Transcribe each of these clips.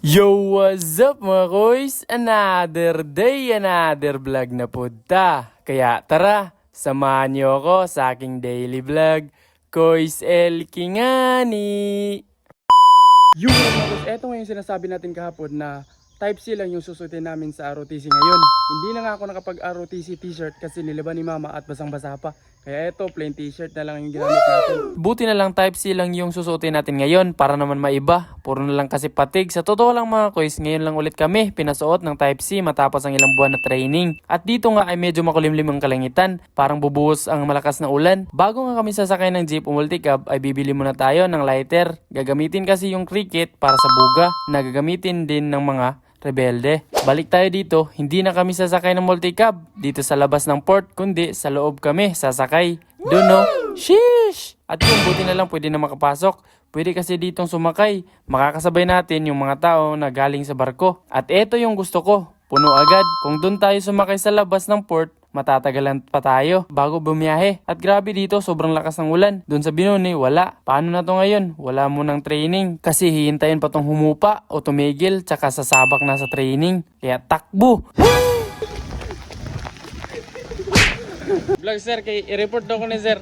Yo, what's up mga koys? Another day, another vlog na punta. Kaya tara, samahan niyo ako sa aking daily vlog. Koys El Kingani! Yung mga koys, eto nga yung sinasabi natin kahapon na Type C lang yung susutin namin sa ROTC ngayon. Hindi na nga ako nakapag-ROTC t-shirt kasi niliban ni mama at basang-basa pa. Kaya eto, plain t-shirt na lang yung ginamit natin. Buti na lang Type C lang yung susutin natin ngayon para naman maiba. Puro na lang kasi patig. Sa totoo lang mga koys, ngayon lang ulit kami pinasuot ng Type C matapos ang ilang buwan na training. At dito nga ay medyo makulimlim ang kalangitan. Parang bubuhos ang malakas na ulan. Bago nga kami sasakay ng jeep o multicab ay bibili muna tayo ng lighter. Gagamitin kasi yung cricket para sa buga na gagamitin din ng mga rebelde. Balik tayo dito, hindi na kami sasakay ng multicab dito sa labas ng port, kundi sa loob kami sasakay. Doon no? Sheesh! At yung buti na lang pwede na makapasok. Pwede kasi ditong sumakay. Makakasabay natin yung mga tao na galing sa barko. At eto yung gusto ko, puno agad. Kung doon tayo sumakay sa labas ng port, matatagalan pa tayo bago bumiyahe. At grabe dito, sobrang lakas ng ulan. Doon sa Binoni, wala. Paano na to ngayon? Wala mo ng training. Kasi hihintayin pa tong humupa o tumigil tsaka sasabak na sa training. Kaya takbo! Vlog sir, i-report daw ko ni sir.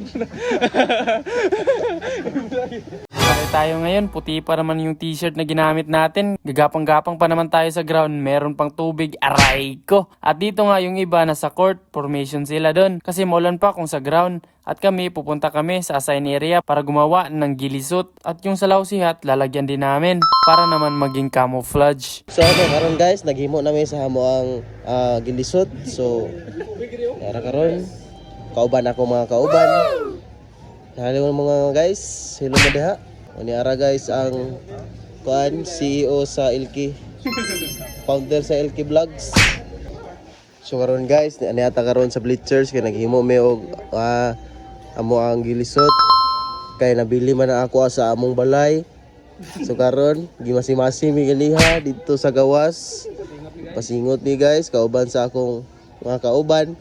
Tayo ngayon, puti pa naman yung t-shirt na ginamit natin. Gagapang-gapang pa naman tayo sa ground, meron pang tubig, aray ko. At dito nga yung iba nasa court, formation sila doon. Kasi maulan pa kung sa ground. At kami, pupunta kami sa assign area para gumawa ng gilisot. At yung salaw sihat, lalagyan din namin para naman maging camouflage. So karon guys, naghimo namin sa hamo ang gilisot. So karon kauban ako mga kauban. Hello mga guys, hello mo diha. Ani ara guys ang CEO sa Ilki. Founder sa Ilki Vlogs. So karon guys, ani ata karon sa bleachers kay naghimo mi og amo ang gilisot. Kay nabili man na ako sa among balay. So karon gimasi-masi mi ganiha dito sa gawas. Pasingot ni guys, kauban sa akong mga kauban.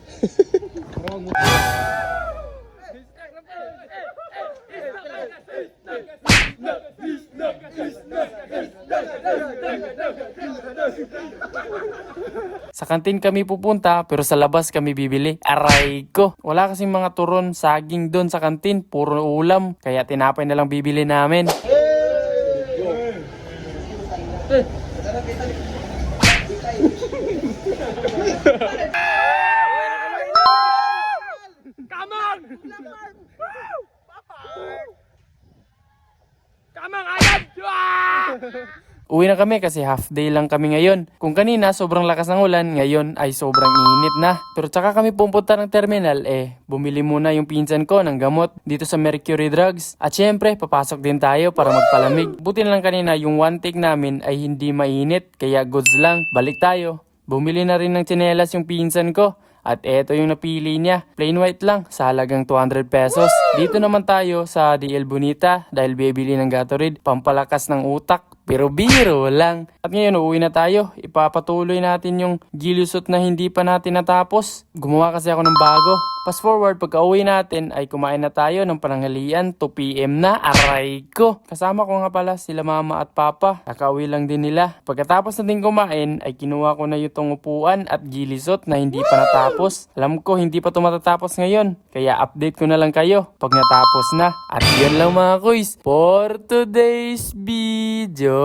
Sa kantin kami pupunta pero sa labas kami bibili. Aray ko! Wala kasing mga turon, saging doon sa kantin. Puro ulam. Kaya tinapay na lang bibili namin. Come on! Come on, agad! Uwi na kami kasi half day lang kami ngayon. Kung kanina sobrang lakas ng ulan, ngayon ay sobrang init na. Pero tsaka kami pumunta ng terminal bumili muna yung pinsan ko ng gamot dito sa Mercury Drugs. At syempre, papasok din tayo para magpalamig. Buti na lang kanina yung one take namin ay hindi mainit, kaya goods lang. Balik tayo. Bumili na rin ng tsinelas yung pinsan ko. At eto yung napili niya, plain white lang sa halagang 200 pesos. Dito naman tayo sa DL Bonita dahil bibili ng Gatorade, pampalakas ng utak. Pero biro lang. At ngayon uuwi na tayo. Ipapatuloy natin yung gilusot na hindi pa natin natapos. Gumawa kasi ako ng bago. Fast forward, pagka uwi natin ay kumain na tayo ng pananghalian. 2 PM na. Aray ko! Kasama ko nga pala sila mama at papa. Kakauwi lang din nila. Pagkatapos natin kumain ay kinuha ko na yung upuan at gilisot na hindi pa natapos. Alam ko hindi pa ito matatapos ngayon. Kaya update ko na lang kayo pag natapos na. At yun lang mga kuys for today's video.